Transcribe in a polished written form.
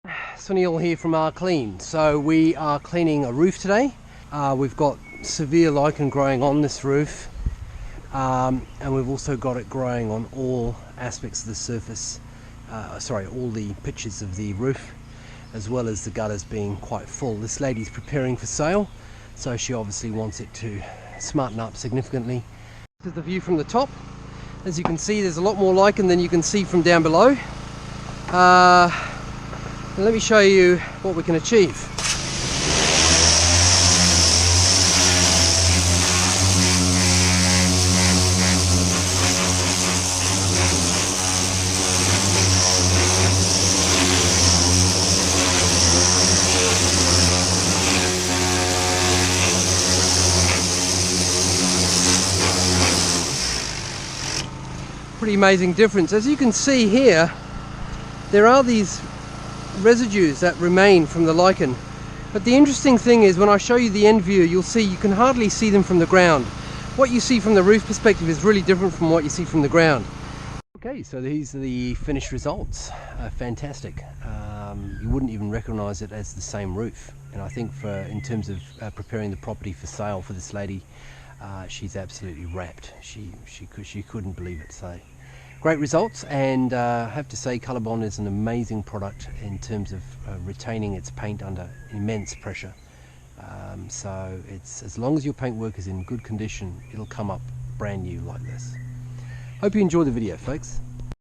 Sunil here from Our Clean. So we are cleaning a roof today. We've got severe lichen growing on this roof, and we've also got it growing on all aspects of the surface, all the pitches of the roof, as well as the gutters being quite full. This lady's preparing for sale, so she obviously wants it to smarten up significantly. This is the view from the top. As you can see, there's a lot more lichen than you can see from down below. And let me show you what we can achieve. Pretty amazing difference. As you can see here, there are these residues that remain from the lichen, but the interesting thing is when I show you the end view, you'll see you can hardly see them from the ground. What you see from the roof perspective is really different from what you see from the ground. Okay, so these are the finished results. Fantastic. You wouldn't even recognize it as the same roof, and I think in terms of preparing the property for sale for this lady, she's absolutely rapt. She couldn't believe it. So great results, and I have to say Colorbond is an amazing product in terms of retaining its paint under immense pressure. So it's, as long as your paintwork is in good condition, it'll come up brand new like this. Hope you enjoyed the video, folks.